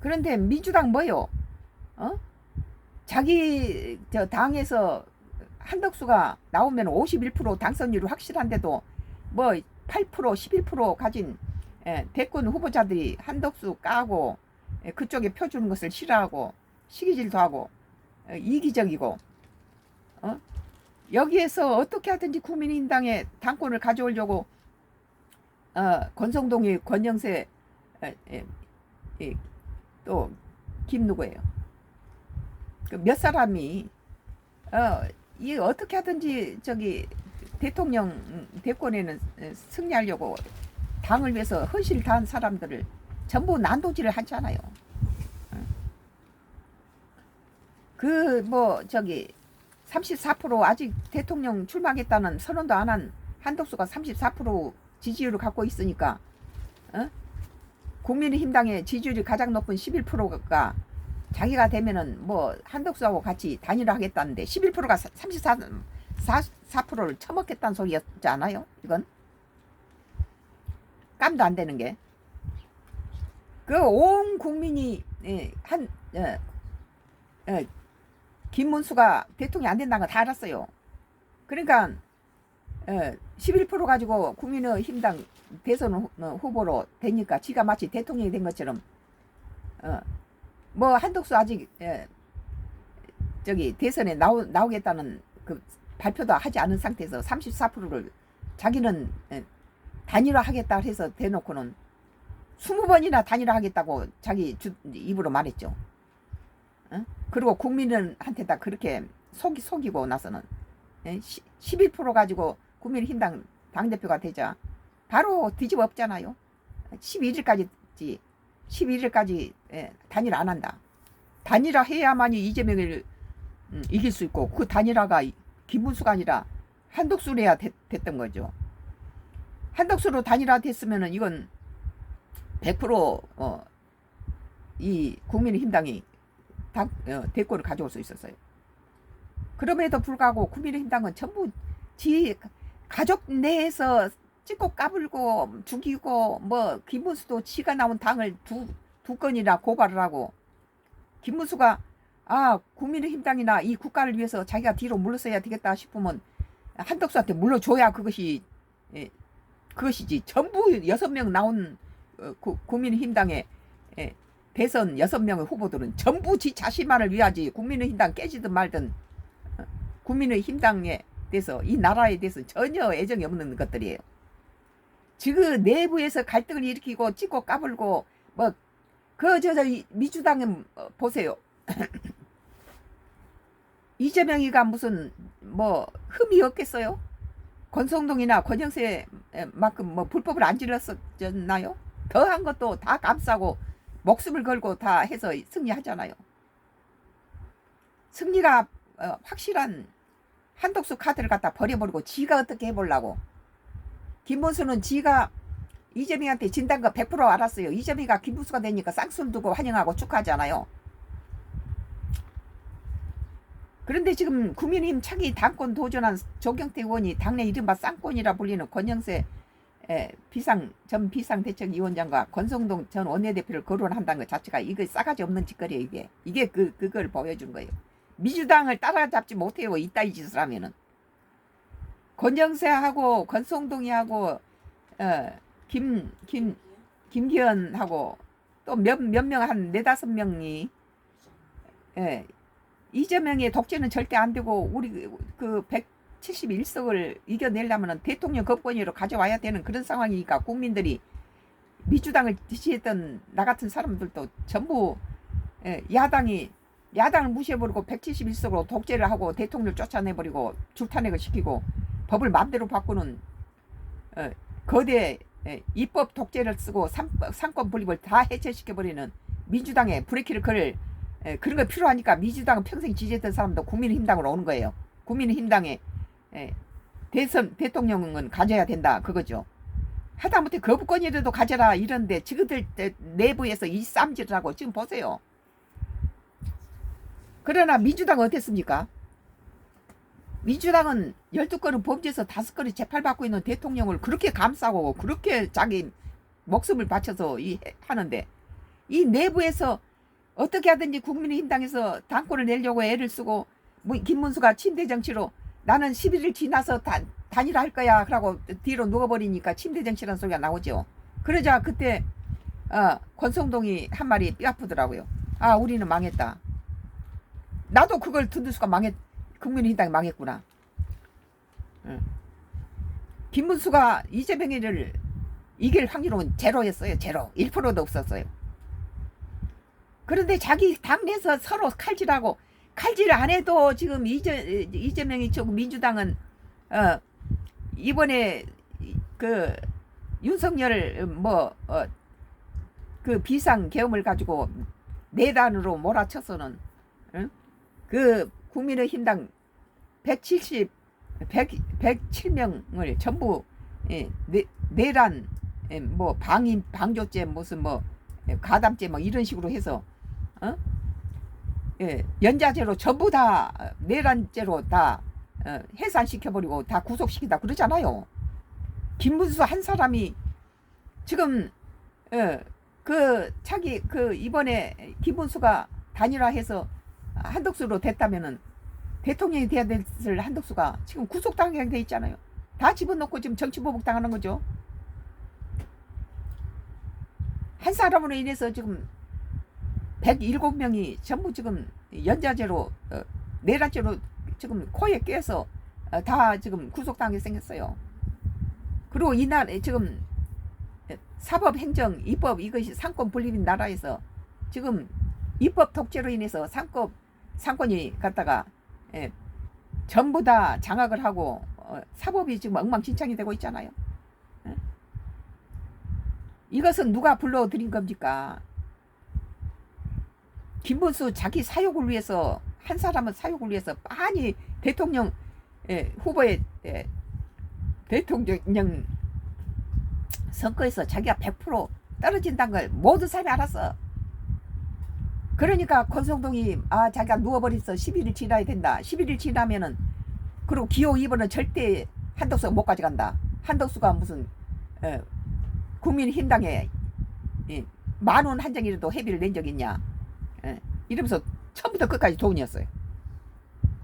그런데 민주당 뭐요? 어? 자기 저 당에서 한덕수가 나오면 51% 당선율이 확실한데도 뭐 8% 11% 가진 대권 후보자들이 한덕수 까고 그쪽에 펴주는 것을 싫어하고 시기질도 하고 이기적이고 여기에서 어떻게 하든지 국민의힘당에 당권을 가져오려고 권성동이 권영세 또 김누구예요? 그 몇 사람이 이 어떻게 하든지 저기 대통령 대권에는 승리하려고 당을 위해서 헌신을 다한 사람들을 전부 난도질을 하잖아요. 그 뭐 저기 34% 아직 대통령 출마하겠다는 선언도 안 한 한덕수가 34% 지지율을 갖고 있으니까 국민의힘당의 지지율이 가장 높은 11%가 자기가 되면은 뭐 한덕수하고 같이 단일화하겠다는데 11%가 34%를 처먹겠다는 소리였지 않아요? 이건 깜도 안 되는 게 그 온 국민이 김문수가 대통령이 안 된다는 거 다 알았어요. 그러니까 11% 가지고 국민의힘당 대선 후보로 되니까 지가 마치 대통령이 된 것처럼 뭐 한덕수 아직 저기 대선에 나오겠다는 그 발표도 하지 않은 상태에서 34%를 자기는 단일화하겠다 해서 대놓고는 20번이나 단일화하겠다고 자기 입으로 말했죠. 그리고 국민한테다 그렇게 속이고 나서는 11% 가지고 국민의힘당 당대표가 되자 바로 뒤집어 엎잖아요. 11일까지 단일화 안 한다. 단일화 해야만이 이재명을 이길 수 있고 그 단일화가 김문수가 아니라 한덕수로 해야 됐던 거죠. 한덕수로 단일화 됐으면은 이건 100% 이 국민의힘당이 대권을 가져올 수 있었어요. 그럼에도 불구하고 국민의힘당은 전부 지 가족 내에서 찍고 까불고 죽이고 뭐 김문수도 지가 나온 당을 두 건이나 고발을 하고 김문수가 국민의힘당이나 이 국가를 위해서 자기가 뒤로 물러서야 되겠다 싶으면 한덕수한테 물러줘야 그것이지. 전부 6명 나온 국민의힘당의 대선 6명의 후보들은 전부 지 자신만을 위하지 국민의힘당 깨지든 말든 국민의힘당에 대해서 이 나라에 대해서 전혀 애정이 없는 것들이에요. 지금 내부에서 갈등을 일으키고 찍고 까불고 뭐 민주당은 보세요. 이재명이가 무슨 뭐 흠이 없겠어요? 권성동이나 권영세만큼 뭐 불법을 안 질렀었나요? 더한 것도 다 감싸고 목숨을 걸고 다 해서 승리하잖아요. 승리가 확실한 한덕수 카드를 갖다 버려버리고 지가 어떻게 해보려고. 김문수는 지가 이재명한테 진단 거 100% 알았어요. 이재명이가 김문수가 되니까 쌍술 두고 환영하고 축하하잖아요. 그런데 지금 국민의힘 차기 당권 도전한 조경태 의원이 당내 이른바 쌍권이라 불리는 권영세 전 비상대책위원장과 권성동 전 원내대표를 거론한다는 것 자체가 이거 싸가지 없는 짓거리예요. 이게 그걸 보여준 거예요. 민주당을 따라잡지 못해요. 이따위 짓을 하면은. 권영세하고 권성동이하고 김기현하고 또 몇 명 한 4-5명이 이재명의 독재는 절대 안 되고 우리 그 171석을 이겨내려면 대통령 거권위로 가져와야 되는 그런 상황이니까 국민들이 민주당을 지지했던 나 같은 사람들도 전부 야당을 무시해버리고 171석으로 독재를 하고 대통령을 쫓아내버리고 줄탄핵을 시키고 법을 마음대로 바꾸는 거대 입법 독재를 쓰고 상권 분립을 다 해체시켜버리는 민주당의 브레이크를 걸 그런 거 필요하니까 민주당은 평생 지지했던 사람도 국민의힘당으로 오는 거예요. 국민의힘당의 대통령은 가져야 된다 그거죠. 하다못해 거부권이라도 가져라 이런데 지금들 내부에서 이 쌈질을 하고 지금 보세요. 그러나 민주당은 어땠습니까? 민주당은 12건은 범죄에서 5건이 재판받고 있는 대통령을 그렇게 감싸고 그렇게 자기 목숨을 바쳐서 하는데 이 내부에서 어떻게 하든지 국민의힘당에서 당권을 내려고 애를 쓰고 김문수가 침대 정치로 나는 11일 지나서 단일화할 거야 그러고 뒤로 누워버리니까 침대 정치라는 소리가 나오죠. 그러자 그때 권성동이 한 말이 뼈 아프더라고요. 아 우리는 망했다. 나도 그걸 듣는 순간 국민의힘당이 망했구나. 김문수가 이재명이를 이길 확률은 제로였어요. 제로. 1%도 없었어요. 그런데 자기 당내에서 서로 칼질하고 칼질 안 해도 지금 이재명이 지금 민주당은 이번에 그 윤석열 그 비상 계엄을 가지고 내단으로 몰아쳐서는 그 국민의힘당 107명을 전부 내란 방조죄 무슨 가담죄 이런 식으로 해서 연좌제로 전부 다 내란죄로 다 해산시켜버리고 다 구속시키다 그러잖아요. 김문수 한 사람이 지금 자기 이번에 김문수가 단일화해서 한덕수로 됐다면은 대통령이 돼야 될 한덕수가 지금 구속당하게 있잖아요. 다 집어넣고 지금 정치보복 당하는 거죠. 한 사람으로 인해서 지금 107명이 전부 지금 연좌죄로 내란죄로 지금 코에 껴서 다 지금 구속당하게 생겼어요. 그리고 이날 지금 사법, 행정, 입법 이것이 상권 분립인 나라에서 지금 입법 독재로 인해서 상권이 갖다가 전부 다 장악을 하고 사법이 지금 엉망진창이 되고 있잖아요. 이것은 누가 불러들인 겁니까? 김문수 자기 사욕을 위해서 한 사람은 사욕을 위해서 빤히 대통령 후보의 대통령 선거에서 자기가 100% 떨어진다는 걸 모든 사람이 알았어. 그러니까 권성동이 자기가 누워버렸어. 11일 지나야 된다. 11일 지나면은 그리고 기호 2번은 절대 한덕수가 못 가져간다. 한덕수가 무슨 국민힘당에 10,000원 한 장이라도 회비를 낸 적 있냐. 이러면서 처음부터 끝까지 돈이었어요.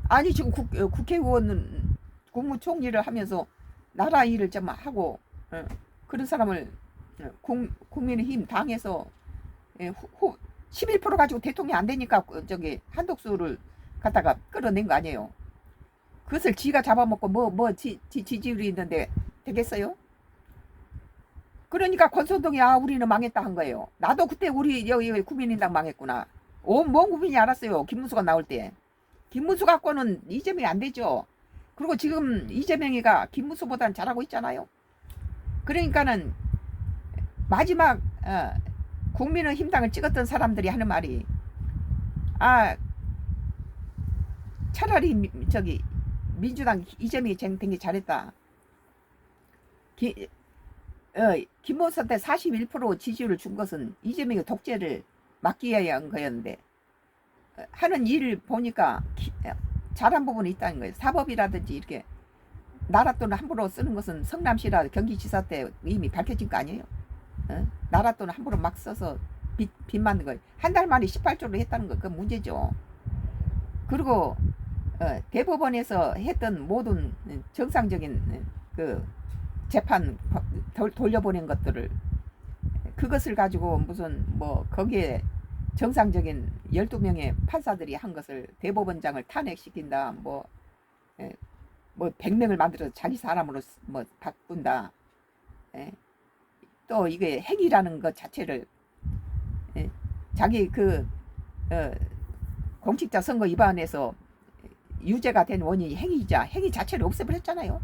아니 지금 국회의원은 국무총리를 하면서 나라 일을 좀 하고 그런 사람을 국민의힘 당에서 11% 가지고 대통령이 안 되니까 한덕수를 갖다가 끌어낸 거 아니에요. 그것을 지가 잡아먹고 지지율이 있는데 되겠어요? 그러니까 권선동이 우리는 망했다 한 거예요. 나도 그때 우리 여기 국민의당 망했구나. 온 국민이 알았어요. 김문수가 나올 때. 김문수 갖고는 이재명이 안 되죠. 그리고 지금 이재명이가 김문수보다는 잘하고 있잖아요. 그러니까는 마지막 국민의힘당을 찍었던 사람들이 하는 말이 차라리 민주당 이재명이 된 게 잘했다. 김문수한테 41% 지지율을 준 것은 이재명의 독재를 막기 위한 거였는데 하는 일을 보니까 잘한 부분이 있다는 거예요. 사법이라든지 이렇게 나라 돈을 함부로 쓰는 것은 성남시라 경기지사 때 이미 밝혀진 거 아니에요. 나라 돈을 함부로 막 써서 빚 만든 거예요. 한 달 만에 18조를 했다는 거 그건 문제죠. 그리고 대법원에서 했던 모든 정상적인 그 재판 돌려보낸 것들을 그것을 가지고 무슨 거기에 정상적인 12명의 판사들이 한 것을 대법원장을 탄핵시킨다 100명을 만들어서 자기 사람으로 바꾼다. 또 이게 행위라는 것 자체를 자기 공직자 선거 위반에서 유죄가 된 원인이 행위이자 행위 자체를 없애버렸잖아요.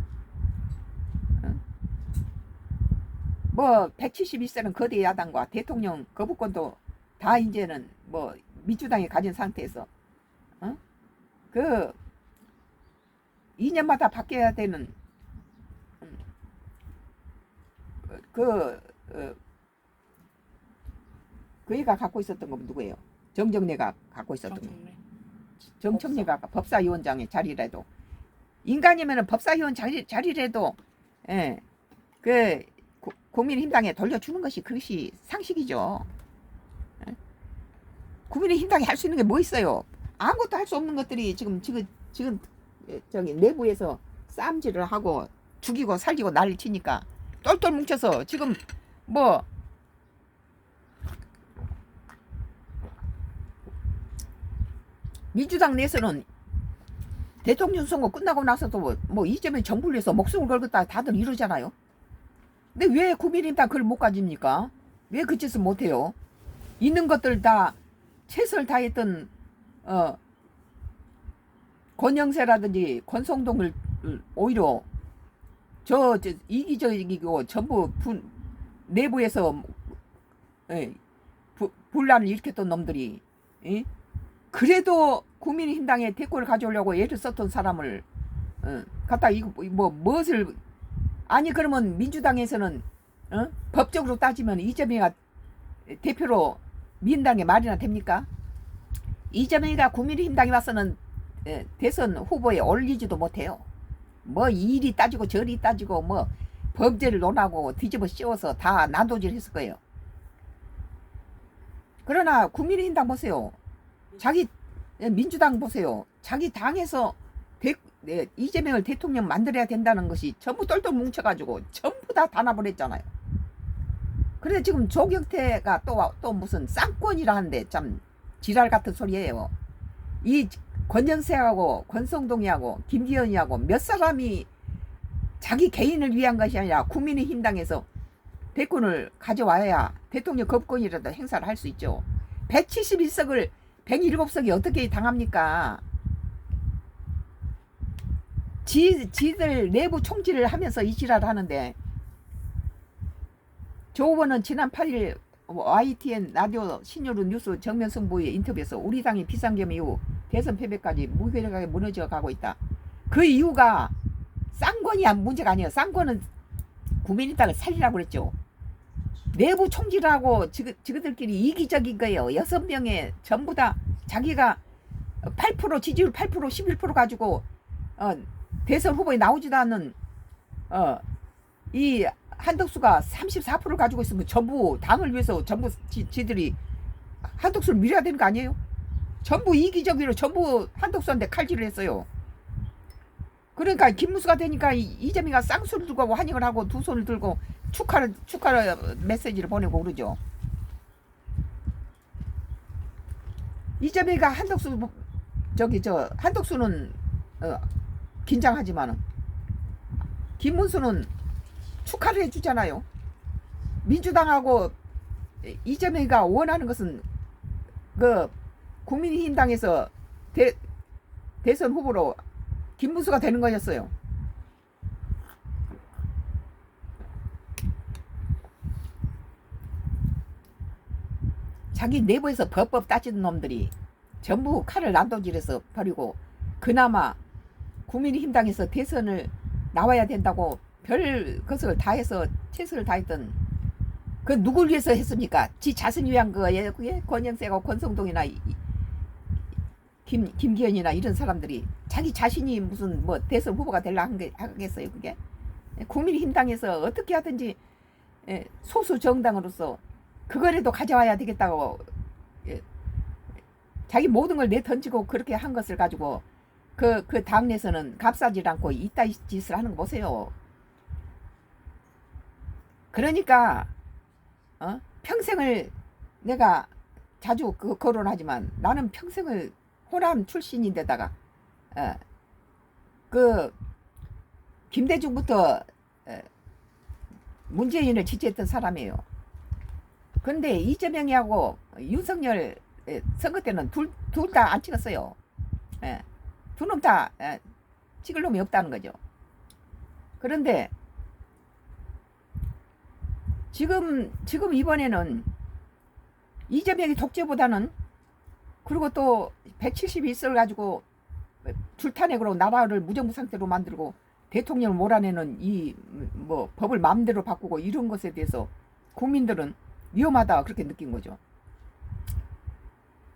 171세는 거대 야당과 대통령 거부권도 다 이제는 민주당이 가진 상태에서 2년마다 바뀌어야 되는 그 애가 갖고 있었던 건 누구예요? 정정래가 갖고 있었던 거. 정청래가 법사위원장의 자리라도 인간이면은 법사위원 자리라도 국민힘당에 돌려주는 것이 그것이 상식이죠. 국민의힘당이 할 수 있는 게 뭐 있어요? 아무것도 할 수 없는 것들이 지금 저기 내부에서 싸움질을 하고 죽이고 살리고 난리 치니까 똘똘 뭉쳐서 지금 뭐 민주당 내에서는 대통령 선거 끝나고 나서도 뭐 이재명 정부를 위해서 목숨을 걸겠다 다들 이러잖아요. 근데 왜 국민의힘당 그걸 못 가집니까? 왜 그 짓을 못해요? 있는 것들 다 최선을 다했던 권영세라든지 권성동을 오히려 저 이기적이고 전부 내부에서 분란을 일으켰던 놈들이 그래도 국민의힘당에 대권을 가져오려고 애를 썼던 사람을 갖다 이거 뭐 무엇을 아니 그러면 민주당에서는 법적으로 따지면 이재명이가 대표로 민당에 말이나 됩니까? 이재명이가 국민의힘당에 와서는 대선 후보에 올리지도 못해요. 뭐 이리 따지고 저리 따지고 뭐 범죄를 논하고 뒤집어 씌워서 다 난도질 했을 거예요. 그러나 국민의힘당 보세요. 자기 민주당 보세요. 자기 당에서 이재명을 대통령 만들어야 된다는 것이 전부 똘똘 뭉쳐가지고 전부 다 단합을 했잖아요. 그런데 지금 조경태가 또 무슨 쌍권이라는데 참 지랄 같은 소리예요. 이 권영세하고 권성동이하고 김기현이하고 몇 사람이 자기 개인을 위한 것이 아니라 국민의힘당에서 대권을 가져와야 대통령 거부권이라도 행사를 할 수 있죠. 171석을 107석이 어떻게 당합니까? 지들 내부 총질을 하면서 이 지랄을 하는데 조 후보는 지난 8일 YTN 라디오 신유루 뉴스 정면 승부의 인터뷰에서 우리 당이 비상겸 이후 대선 패배까지 무기력하게 무너져 가고 있다. 그 이유가 쌍권이 문제가 아니에요. 쌍권은 국민의당을 살리라고 그랬죠. 내부 총질하고 지그들끼리 이기적인 거예요. 6명의 전부 다 자기가 8% 지지율 8% 11% 가지고 대선 후보에 나오지도 않는 이 한덕수가 34%를 가지고 있으면 전부 당을 위해서 전부 지들이 한덕수를 밀어야 되는 거 아니에요? 전부 이기적으로 전부 한덕수한테 칼질을 했어요. 그러니까 김문수가 되니까 이재명이가 쌍수를 들고 하고 환영을 하고 두 손을 들고 축하를 메시지를 보내고 그러죠. 이재명이가 한덕수 한덕수는 긴장하지만은 김문수는 축하를 해주잖아요. 민주당하고 이재명이가 원하는 것은 그 국민의힘당에서 대선 후보로 김문수가 되는 거였어요. 자기 내부에서 법법 따지는 놈들이 전부 칼을 난도질해서 버리고 그나마 국민의힘당에서 대선을 나와야 된다고 별 것을 다 해서 최선을 다했던 그 누굴 위해서 했습니까? 지 자신 위한 거예요. 그게 권영세가 권성동이나 김기현이나 이런 사람들이 자기 자신이 무슨 뭐 대선 후보가 되려 하겠어요. 그게 국민의힘당에서 어떻게 하든지 소수 정당으로서 그거라도 가져와야 되겠다고 자기 모든 걸 내던지고 그렇게 한 것을 가지고 그 당내에서는 값싸지 않고 이따위 짓을 하는 거 보세요. 그러니까 평생을 내가 자주 거론하지만 나는 평생을 호남 출신인데다가 그 김대중부터 문재인을 지지했던 사람이에요. 근데 이재명이하고 윤석열 선거 때는 둘 다 안 찍었어요. 두 놈 다 찍을 놈이 없다는 거죠. 그런데 지금 이번에는 이재명이 독재보다는 그리고 또 171석을 가지고 줄타내고 나라를 무정부 상태로 만들고 대통령을 몰아내는 이 뭐 법을 마음대로 바꾸고 이런 것에 대해서 국민들은 위험하다 그렇게 느낀 거죠.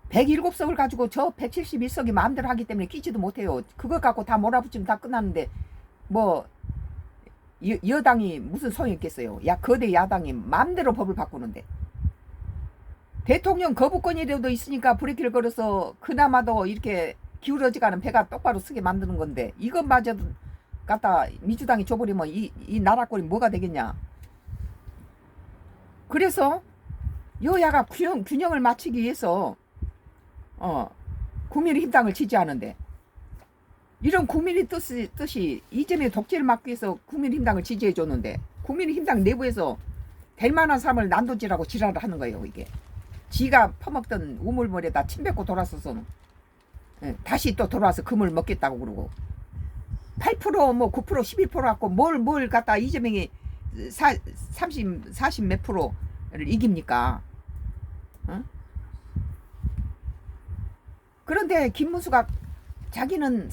107석을 가지고 저 171석이 마음대로 하기 때문에 끼지도 못해요. 그거 갖고 다 몰아붙이면 다 끝나는데 뭐 여당이 무슨 소용이 있겠어요. 거대 야당이 마음대로 법을 바꾸는데 대통령 거부권이라도 있으니까 브레이크를 걸어서 그나마도 이렇게 기울어지가 않은 배가 똑바로 서게 만드는 건데 이것마저도 갖다 민주당이 줘버리면 이 나라 꼴이 뭐가 되겠냐. 그래서 여야가 균형을 맞추기 위해서 국민의힘당을 지지하는데 이런 국민의 뜻이 이재명의 독재를 막기 위해서 국민의힘당을 지지해 줬는데 국민의힘당 내부에서 될 만한 사람을 난도질하고 지랄을 하는 거예요. 이게 지가 퍼먹던 우물물에다 침 뱉고 돌아서서는 다시 또 돌아와서 금을 먹겠다고 그러고 8%뭐 9% 11% 갖고 뭘 갖다 이재명이 40 몇 프로를 이깁니까? 그런데 김문수가 자기는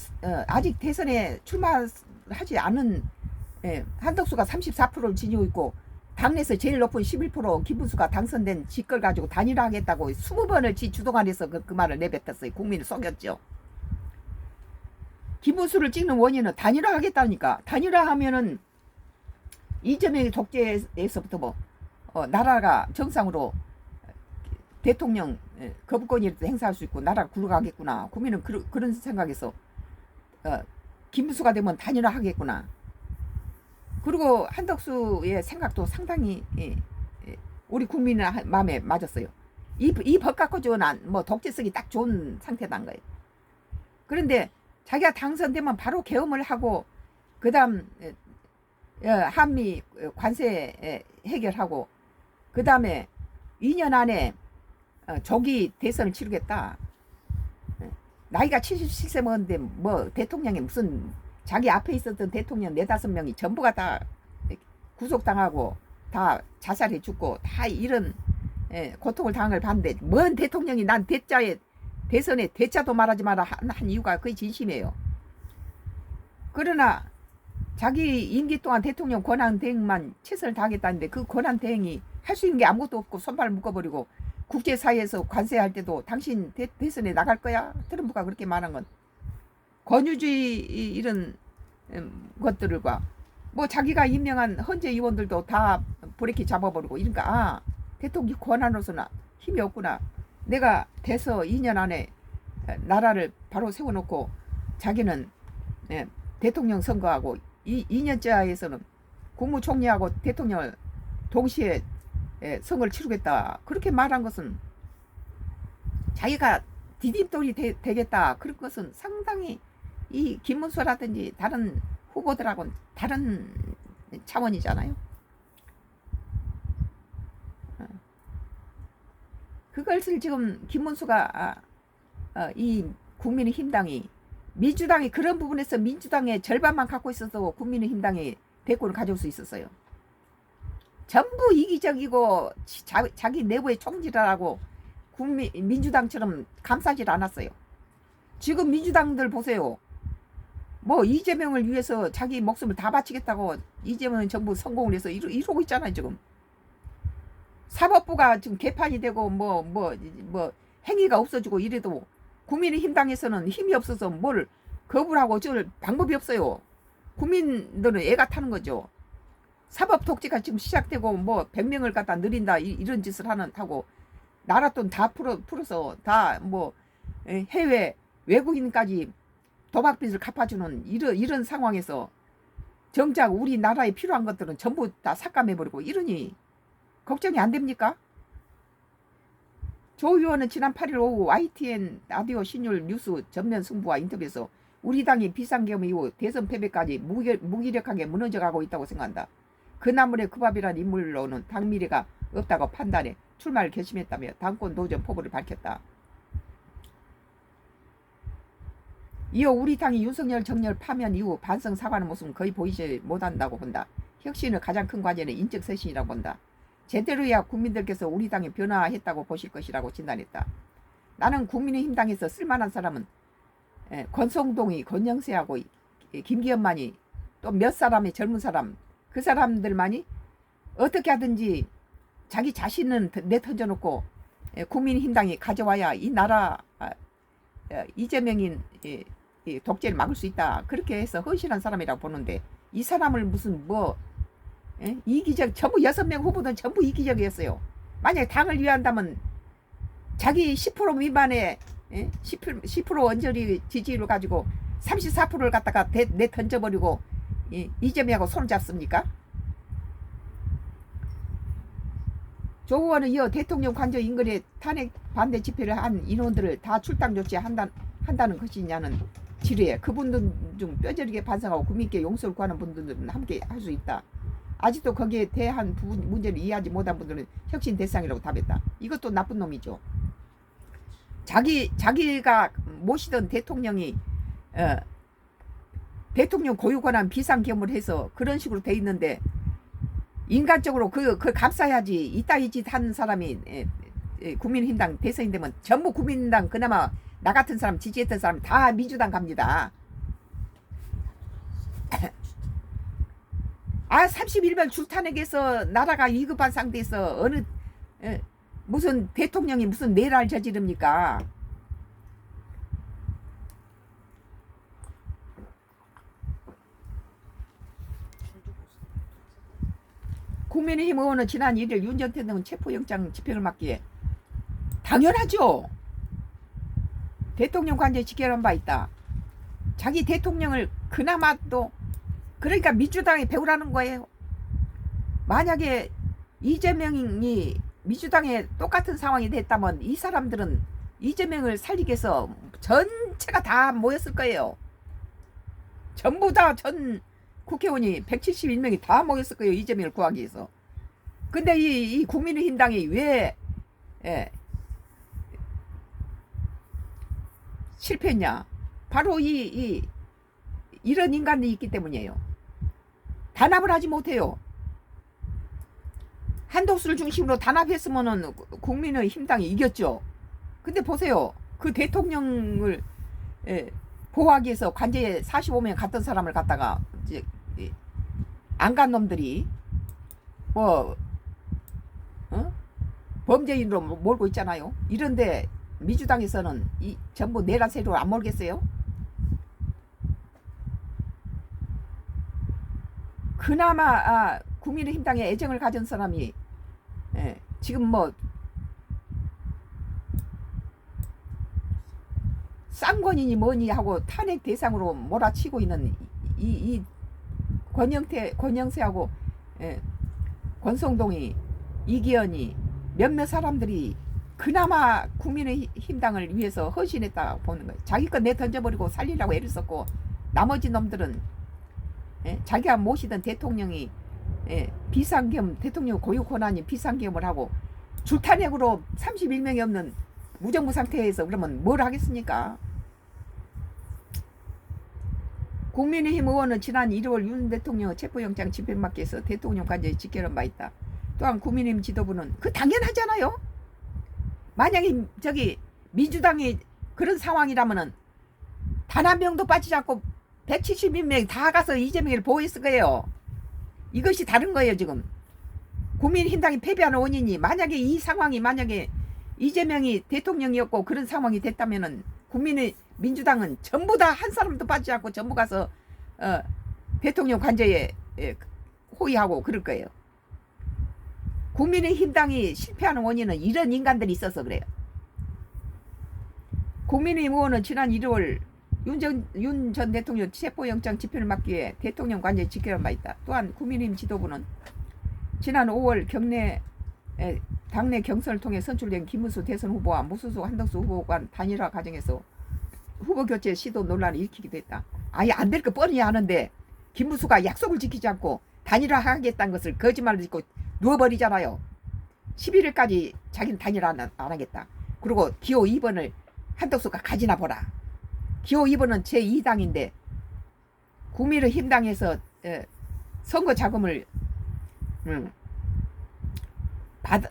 아직 대선에 출마하지 않은 한덕수가 34%를 지니고 있고 당내에서 제일 높은 11% 김문수가 당선된 직걸 가지고 단일화하겠다고 20번을 지 주동안에서 그 말을 내뱉었어요. 국민을 속였죠. 김문수를 찍는 원인은 단일화하겠다니까. 단일화하면은 이재명의 독재에서부터 뭐 나라가 정상으로 대통령 거부권이라도 행사할 수 있고 나라가 굴러가겠구나. 국민은 그런 생각에서 김문수가 되면 단일화하겠구나. 그리고 한덕수의 생각도 상당히 우리 국민의 마음에 맞았어요. 이 법 갖고 좋은 뭐 독재 쓰기 딱 좋은 상태단 거예요. 그런데 자기가 당선되면 바로 계엄을 하고 그다음 한미 관세 해결하고 그다음에 2년 안에 조기 대선을 치르겠다. 나이가 77세 먹었는데 뭐 대통령이 무슨 자기 앞에 있었던 대통령 4-5명이 전부가 다 구속당하고 다 자살해 죽고 다 이런 고통을 당한 걸 봤는데 뭔 대통령이 난 대선에 대자도 말하지 마라 한 이유가 거의 진심이에요. 그러나 자기 임기 동안 대통령 권한대행만 최선을 다하겠다는데 그 권한대행이 할 수 있는 게 아무것도 없고 손발을 묶어버리고 국제사회에서 관세할 때도 당신 대선에 나갈 거야? 트럼프가 그렇게 말한 건 권유주의 이런 것들과 뭐 자기가 임명한 헌재 의원들도 다 브레이크 잡아버리고 이러니까 대통령 권한으로서는 힘이 없구나. 내가 돼서 2년 안에 나라를 바로 세워놓고 자기는 대통령 선거하고 2년째에서는 국무총리하고 대통령을 동시에 선거를 치르겠다. 그렇게 말한 것은 자기가 디딤돌이 되겠다. 그런 것은 상당히 이 김문수라든지 다른 후보들하고는 다른 차원이잖아요. 그것을 지금 김문수가 이 국민의힘당이 민주당이 그런 부분에서 민주당의 절반만 갖고 있어도 국민의힘당이 대권을 가져올 수 있었어요. 전부 이기적이고 자기 내부에 총질하라고 민주당처럼 감싸질 않았어요. 지금 민주당들 보세요. 뭐 이재명을 위해서 자기 목숨을 다 바치겠다고 이재명은 전부 성공을 해서 이러고 있잖아요. 지금 사법부가 지금 개판이 되고 뭐 행위가 없어지고 이래도 국민의힘당에서는 힘이 없어서 뭘 거부를 하고 어쩔 방법이 없어요. 국민들은 애가 타는 거죠. 사법 독재가 지금 시작되고 뭐 100명을 갖다 늘린다 이런 짓을 하고 나라 돈 다 풀어서 다 뭐 해외 외국인까지 도박빚을 갚아주는 이런 상황에서 정작 우리나라에 필요한 것들은 전부 다 삭감해버리고 이러니 걱정이 안 됩니까? 조 의원은 지난 8일 오후 YTN 라디오 신율 뉴스 전면 승부와 인터뷰에서 우리 당이 비상계엄 이후 대선 패배까지 무기력하게 무너져가고 있다고 생각한다. 그나물의 그 밥이란 인물로는 당 미래가 없다고 판단해 출마를 결심했다며 당권 도전 포부를 밝혔다. 이어 우리 당이 윤석열 정렬 파면 이후 반성 사과하는 모습은 거의 보이지 못한다고 본다. 혁신의 가장 큰 과제는 인적 쇄신이라고 본다. 제대로야 국민들께서 우리 당이 변화했다고 보실 것이라고 진단했다. 나는 국민의힘당에서 쓸만한 사람은 권성동이, 권영세하고 김기현만이 또 몇 사람의 젊은 사람 그 사람들만이 어떻게 하든지 자기 자신은 내던져놓고 국민의힘당이 가져와야 이 나라 이재명인 독재를 막을 수 있다. 그렇게 해서 헌신한 사람이라고 보는데 이 사람을 무슨 이기적 전부 6명 후보들은 전부 이기적이었어요. 만약에 당을 위한다면 자기 10% 미만의 10% 언저리 지지율을 가지고 34%를 갖다가 내 던져버리고 이재명하고 손을 잡습니까? 조 의원은 이어 대통령 관저 인근에 탄핵 반대 집회를 한 인원들을 다 출당 조치한다는 것이냐는 질의에 그분들 중 뼈저리게 반성하고 국민께 용서를 구하는 분들은 함께 할 수 있다. 아직도 거기에 대한 문제를 이해하지 못한 분들은 혁신 대상이라고 답했다. 이것도 나쁜 놈이죠. 자기가 모시던 대통령이 대통령 고유 권한 비상겸을 해서 그런 식으로 돼 있는데 인간적으로 그 감싸야지. 이따위 짓 하는 사람이 국민의힘당 대선이 되면 전부 국민의힘당 그나마 나 같은 사람 지지했던 사람 다 민주당 갑니다. 31명 줄탄핵에서 나라가 위급한 상태에서 어느 무슨 대통령이 무슨 내랄 저지릅니까? 국민의힘 의원은 지난 1일 윤 전 대통령 체포영장 집행을 막기에 당연하죠. 대통령 관저에 직결한 바 있다. 자기 대통령을 그나마도 그러니까 민주당에 배우라는 거예요. 만약에 이재명이 민주당에 똑같은 상황이 됐다면 이 사람들은 이재명을 살리기 위해서 전체가 다 모였을 거예요. 전부 다 전 국회의원이 171명이 다 모였을 거예요. 이재명을 구하기 위해서. 근데 이 국민의힘당이 왜 실패했냐? 바로 이런 인간들이 있기 때문이에요. 단합을 하지 못해요. 한독수를 중심으로 단합했으면은 국민의힘당이 이겼죠. 근데 보세요. 그 대통령을 보호하기 위해서 관제에 45명 갔던 사람을 갖다가 이제 안 간 놈들이 범죄인으로 몰고 있잖아요. 이런데 민주당에서는 전부 내란 세력을 안 몰겠어요? 그나마 국민의힘당에 애정을 가진 사람이 지금 쌍권이니 뭐니 하고 탄핵 대상으로 몰아치고 있는 이 권영세하고 권성동이 이기현이 몇몇 사람들이 그나마 국민의힘당을 위해서 헌신했다 보는 거예요. 자기 거 내 던져버리고 살리려고 애를 썼고 나머지 놈들은 자기가 모시던 대통령이 비상겸 대통령 고유 권한이 비상겸을 하고 줄탄핵으로 31명이 없는 무정부 상태에서 그러면 뭘 하겠습니까? 국민의힘 의원은 지난 1월 윤 대통령 체포영장 집행받기 위해서 대통령 관저에 직결한 바 있다. 또한 국민의힘 지도부는 당연하잖아요. 만약에 저기 민주당이 그런 상황이라면은 단 한 명도 빠지지 않고 171명이 다 가서 이재명을 보호했을 거예요. 이것이 다른 거예요. 지금 국민의힘당이 패배하는 원인이 만약에 이 상황이 만약에 이재명이 대통령이었고 그런 상황이 됐다면은 국민의 민주당은 전부 다 한 사람도 빠지지 않고 전부 가서 대통령 관저에 호위하고 그럴 거예요. 국민의힘당이 실패하는 원인은 이런 인간들이 있어서 그래요. 국민의힘 의원은 지난 1월 윤 전 대통령 체포영장 집행을 막기 위해 대통령 관저에 직결한 바 있다. 또한 국민의힘 지도부는 지난 5월 당내 경선을 통해 선출된 김문수 대선 후보와 무소속 한덕수 후보 간 단일화 과정에서 후보 교체 시도 논란을 일으키기도 했다. 아예 안 될 거 뻔히 하는데 김문수가 약속을 지키지 않고 단일화 하겠다는 것을 거짓말을 짓고 누워버리잖아요. 11일까지 자기는 단일화 안 하겠다. 그리고 기호 2번을 한덕수가 가지나 보라. 기호 2번은 제2당인데 국민의힘당에서 선거 자금을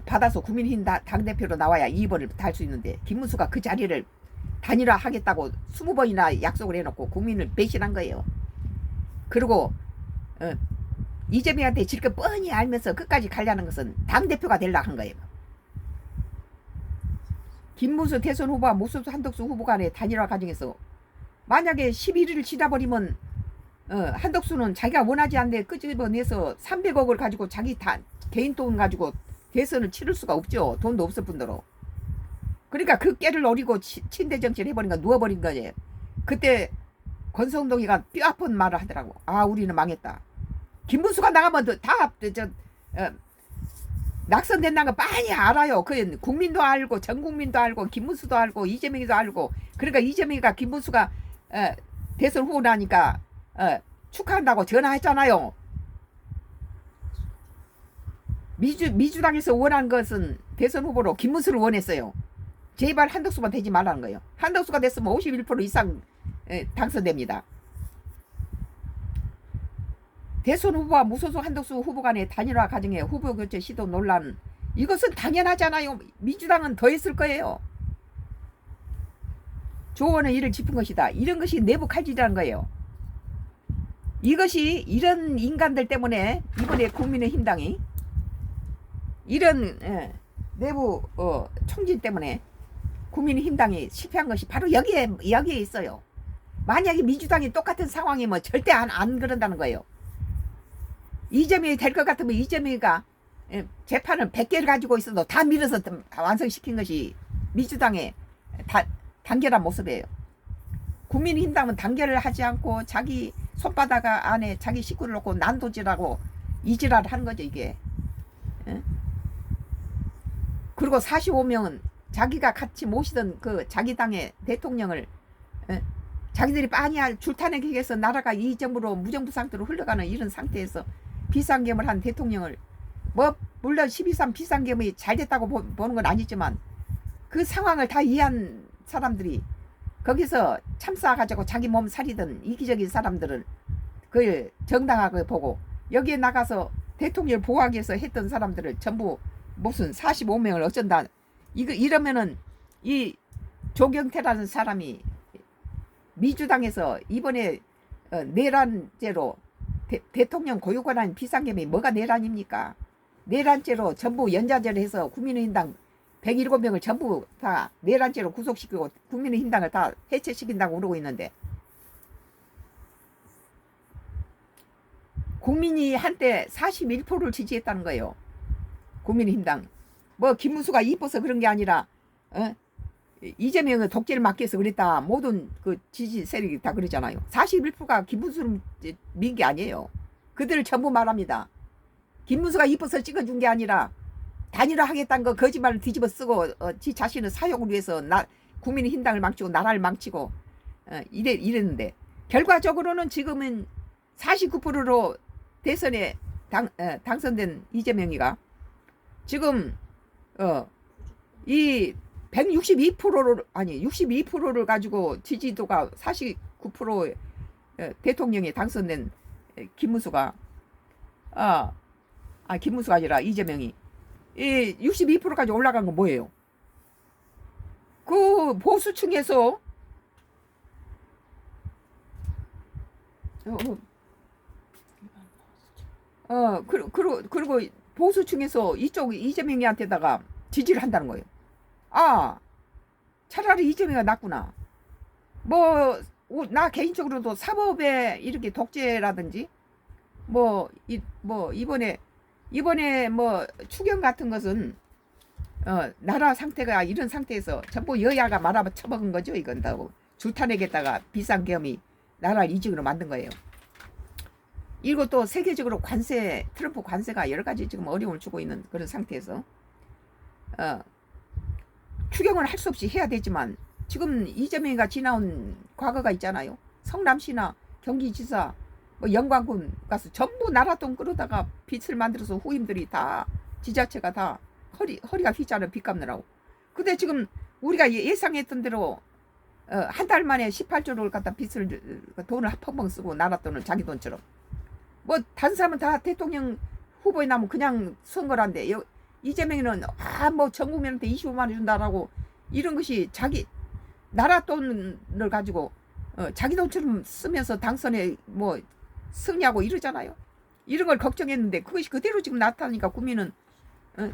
받아서 국민의힘 당대표로 나와야 2번을 달 수 있는데 김문수가 그 자리를 단일화 하겠다고 20번이나 약속을 해놓고 국민을 배신한 거예요. 그리고 이재명한테 질 거 뻔히 알면서 끝까지 가려는 것은 당대표가 되려고 한 거예요. 김문수 대선 후보와 무소속 한덕수 후보 간의 단일화 과정에서 만약에 11일을 지나버리면 한덕수는 자기가 원하지 않는데 끄집어내서 300억을 가지고 자기 개인 돈 가지고 대선을 치를 수가 없죠. 돈도 없을 뿐더러. 그러니까 그 깨를 노리고 친대 정치를 해버린 거 누워버린 거지. 그때 권성동이가 뼈 아픈 말을 하더라고. 아 우리는 망했다. 김문수가 나가면 낙선된다는 거 많이 알아요. 그 국민도 알고 전 국민도 알고 김문수도 알고 이재명이도 알고. 그러니까 이재명이가 김문수가 대선 후보 나니까 축하한다고 전화했잖아요. 민주당에서 원한 것은 대선 후보로 김문수를 원했어요. 제발 한덕수만 되지 말라는 거예요. 한덕수가 됐으면 51% 이상 당선됩니다. 대선 후보와 무소속 한덕수 후보 간의 단일화 과정에 후보 교체 시도 논란, 이것은 당연하잖아요. 민주당은 더 했을 거예요. 조원은 이를 짚은 것이다. 이런 것이 내부 칼질이라는 거예요. 이것이 이런 인간들 때문에 이번에 국민의힘당이 이런 내부 총질 때문에 국민의힘당이 실패한 것이 바로 여기에 있어요. 만약에 민주당이 똑같은 상황이면 절대 안 그런다는 거예요. 이재명이 될 것 같으면 이재명이가 재판을 100개를 가지고 있어도 다 밀어서 완성시킨 것이 민주당의 단결한 모습이에요. 국민의힘당은 단결을 하지 않고 자기 손바닥 안에 자기 식구를 놓고 난도질하고 이지랄을 하는 거죠 이게. 그리고 45명은 자기가 같이 모시던 그 자기 당의 대통령을 자기들이 많이 줄타내기 위해서 나라가 이점으로 무정부 상태로 흘러가는 이런 상태에서 비상계엄을 한 대통령을 뭐 물론 12.3 비상계엄이 잘 됐다고 보는 건 아니지만 그 상황을 다 이해한 사람들이 거기서 참싸가지고 자기 몸 살이던 이기적인 사람들을 그걸 정당하게 보고 여기에 나가서 대통령을 보호하기 위해서 했던 사람들을 전부 무슨 45명을 어쩐다. 이러면은 이 조경태라는 사람이 민주당에서 이번에 내란죄로 대통령 고유권한 비상계엄이 뭐가 내란입니까? 내란죄로 전부 연좌제를 해서 국민의힘당 107명을 전부 다 내란죄로 구속시키고 국민의힘당을 다 해체시킨다고 그러고 있는데, 국민이 한때 41%를 지지했다는 거예요. 국민의힘당. 뭐 김문수가 이뻐서 그런 게 아니라 이재명은 독재를 막기 위해서 그랬다. 모든 그 지지 세력이 다 그러잖아요. 41%가 김문수를 민 게 아니에요. 그들을 전부 말합니다. 김문수가 이뻐서 찍어준 게 아니라 단일화 하겠다는 거 거짓말을 뒤집어 쓰고 지 자신의 사욕을 위해서 국민의힘당을 망치고 나라를 망치고 이랬는데, 결과적으로는 지금은 49%로 대선에 당선된 이재명이가 지금 이 162%를 아니 62%를 가지고 지지도가 49% 대통령에 당선된 김문수가 김문수가 아니라 이재명이 이 62%까지 올라간 건 뭐예요? 그 보수층에서 그리고 보수층에서 이쪽 이재명이한테다가 지지를 한다는 거예요. 차라리 이재명이가 낫구나. 나 개인적으로도 사법에 이렇게 독재라든지 이번에 뭐 추경 같은 것은 나라 상태가 이런 상태에서 전부 여야가 말아쳐먹은 거죠. 이건 다 줄타내겠다가 비상계엄이 나라를 이직으로 만든 거예요. 이것도 세계적으로 트럼프 관세가 여러 가지 지금 어려움을 주고 있는 그런 상태에서 추경을 할 수 없이 해야 되지만, 지금 이재명이가 지나온 과거가 있잖아요. 성남시나 경기지사 영광군 가서 전부 나라돈 끌어다가 빚을 만들어서 후임들이 다 지자체가 다 허리가 휘잖아요. 빚 갚느라고. 근데 지금 우리가 예상했던 대로 한 달 만에 18조를 갖다 돈을 펑펑 쓰고 나라 돈을 자기 돈처럼. 다른 사람은 다 대통령 후보에 나면 그냥 선거란데 이재명이는 전 국민한테 25만 원 준다라고 이런 것이 자기 나라 돈을 가지고 자기 돈처럼 쓰면서 당선에 승리하고 이러잖아요. 이런 걸 걱정했는데 그것이 그대로 지금 나타나니까 국민은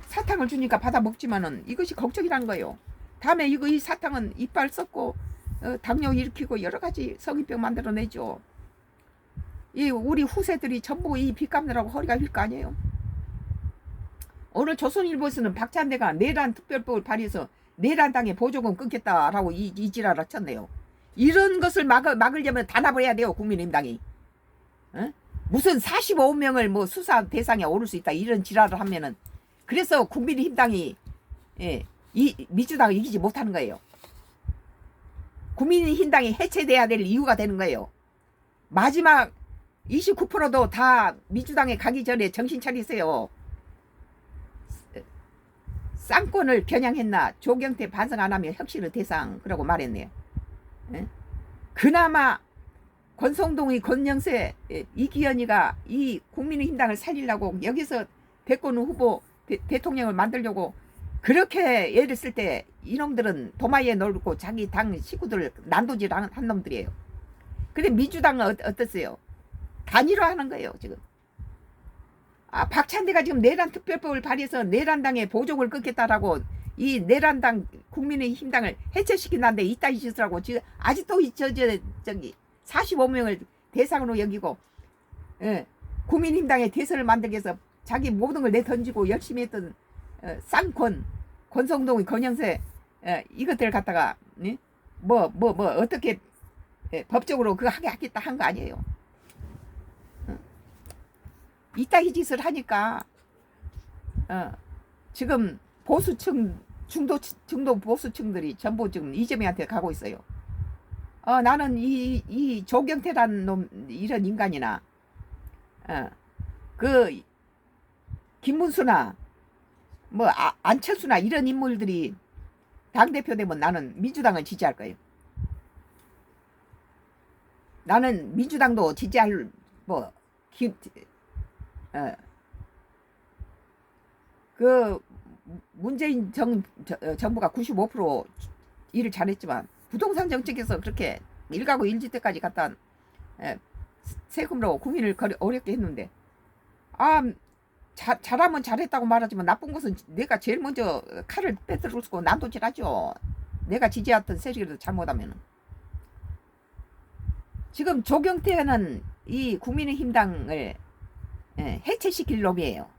사탕을 주니까 받아 먹지만은 이것이 걱정이란 거예요. 다음에 이 사탕은 이빨 썩고 당뇨 일으키고 여러 가지 성인병 만들어내죠. 우리 후세들이 전부 이 빚 갚느라고 허리가 휠 거 아니에요. 오늘 조선일보에서는 박찬대가 내란 특별법을 발의해서 내란당의 보조금 끊겠다라고 이 지랄을 쳤네요. 이런 것을 막으려면 단합을 해야 돼요. 국민의힘당이. 어? 무슨 45명을 뭐 수사 대상에 오를 수 있다 이런 지랄을 하면은, 그래서 국민의힘당이 이 민주당을 이기지 못하는 거예요. 국민의힘당이 해체돼야 될 이유가 되는 거예요. 마지막 29%도 다 민주당에 가기 전에 정신 차리세요. 쌍권을 겨냥했나 조경태 반성 안 하면 혁신의 대상 그러고 말했네요. 그나마 권성동의 권영세 이기현이가 이 국민의힘당을 살리려고 여기서 대권 후보 대통령을 만들려고 그렇게 애를 쓸 때 이놈들은 도마에 놀고 자기 당 식구들을 난도질 한 놈들이에요. 근데 민주당은 어땠어요? 단일화하는 거예요 지금. 박찬대가 지금 내란 특별법을 발의해서 내란당의 보조금을 끊겠다라고 이 내란당 국민의힘당을 해체시킨다는데 이따위 짓을 하고 지금 아직도 저기 45명을 대상으로 여기고 국민의힘당의 대선을 만들기 위해서 자기 모든 걸 내던지고 열심히 했던 권성동의 권영세 이것들을 갖다가 어떻게 법적으로 그거 하겠다 한 거 아니에요. 이따위 짓을 하니까 지금 보수층 중도 보수층들이 전부 지금 이재명한테 가고 있어요. 나는 이 조경태라는 놈 이런 인간이나 그 김문수나 뭐 안철수나 이런 인물들이 당대표 되면 나는 민주당을 지지할 거예요. 나는 민주당도 지지할 그 문재인 정부가 95% 일을 잘했지만 부동산 정책에서 그렇게 1가구 1주택까지 갖다 세금으로 국민을 어렵게 했는데 잘하면 잘했다고 말하지만 나쁜 것은 내가 제일 먼저 칼을 빼들고 난도질하죠. 내가 지지했던 세력이라도 잘못하면. 지금 조경태는 이 국민의힘당을 해체시킬 놈이에요.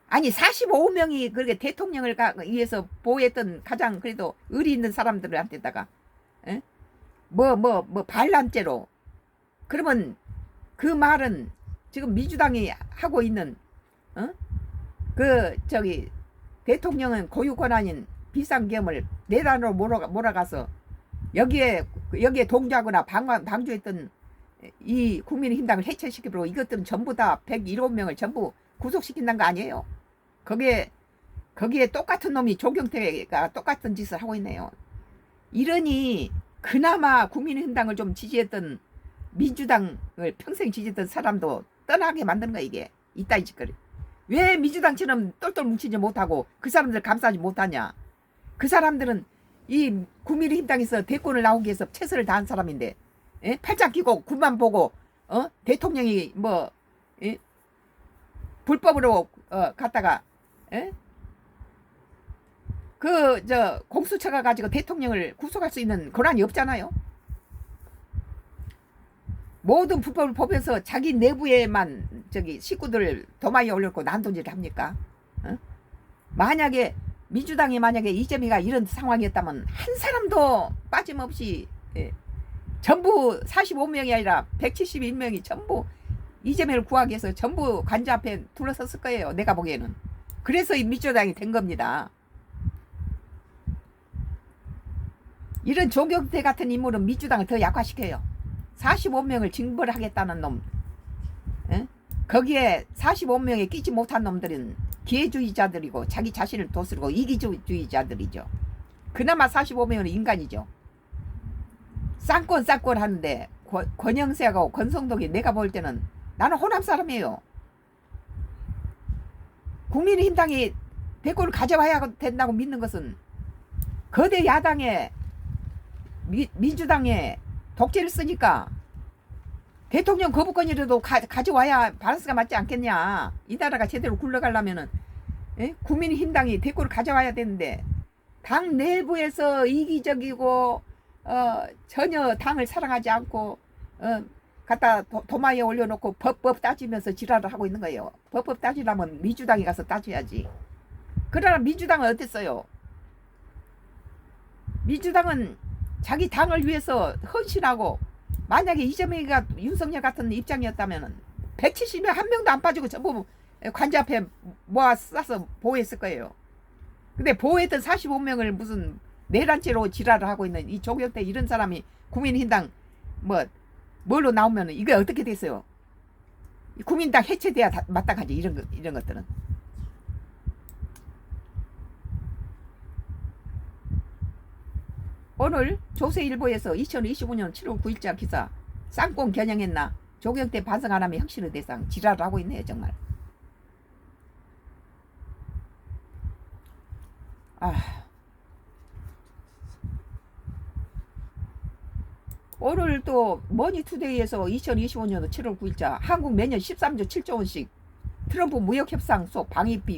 아니 45명이 그렇게 대통령을 위해서 보호했던 가장 그래도 의리 있는 사람들한테다가 반란죄로 그러면 그 말은 지금 민주당이 하고 있는 대통령은 고유 권한인 비상계엄을 내란으로 몰아가서 여기에 동조하거나 방조했던 이 국민의힘당을 해체시키고 이것들은 전부 다 107명을 전부 구속시킨다는 거 아니에요. 거기에 똑같은 놈이 조경태가 똑같은 짓을 하고 있네요. 이러니 그나마 국민의힘당을 좀 지지했던 민주당을 평생 지지했던 사람도 떠나게 만드는 거야 이게. 이따위 짓거리. 왜 민주당처럼 똘똘 뭉치지 못하고 그 사람들 감싸지 못하냐. 그 사람들은 이 국민의힘당에서 대권을 나오기 위해서 최선을 다한 사람인데 팔짱 끼고 군만 보고 대통령이 불법으로 갔다가 공수처가 가지고 대통령을 구속할 수 있는 권한이 없잖아요. 모든 불법을 보면서 자기 내부에만 식구들 도마에 올려놓고 난도질을 합니까? 만약에 민주당이 이재명이가 이런 상황이었다면 한 사람도 빠짐없이 전부 45명이 아니라 171명이 전부 이재명을 구하기 위해서 전부 관저 앞에 둘러섰을 거예요. 내가 보기에는. 그래서 이 민주당이 된 겁니다. 이런 조경태 같은 인물은 민주당을 더 약화시켜요. 45명을 징벌하겠다는 놈. 거기에 45명에 끼지 못한 놈들은 기회주의자들이고 자기 자신을 도스르고 이기주의자들이죠. 그나마 45명은 인간이죠. 쌍권 하는데 권영세하고 권성동이 내가 볼 때는 나는 호남 사람이에요. 국민의힘당이 대권을 가져와야 된다고 믿는 것은 거대 야당의 민주당의 독재를 쓰니까 대통령 거부권이라도 가져와야 바란스가 맞지 않겠냐. 이 나라가 제대로 굴러가려면은 국민의힘당이 대권을 가져와야 되는데 당 내부에서 이기적이고 전혀 당을 사랑하지 않고 갖다 도마에 올려놓고 법법 따지면서 지랄을 하고 있는 거예요. 법법 따지려면 민주당에 가서 따져야지. 그러나 민주당은 어땠어요? 민주당은 자기 당을 위해서 헌신하고 만약에 이재명이가 윤석열 같은 입장이었다면 170명 한 명도 안 빠지고 전부 관제 앞에 모아 싸서 보호했을 거예요. 근데 보호했던 45명을 무슨 내란죄로 지랄을 하고 있는 이 조경태 이런 사람이 국민의힘당 뭘로 나오면 이게 어떻게 됐어요? 국민당 해체돼야 마땅하지 이런 것들은. 오늘 조세일보에서 2025년 7월 9일자 기사 쌍꽁 겨냥했나 조경태 반성 안 하면 혁신의 대상 지랄을 하고 있네요 정말. 오늘 또 머니투데이에서 2025년 7월 9일자 한국 매년 13조 7조 원씩 트럼프 무역 협상 속 방위비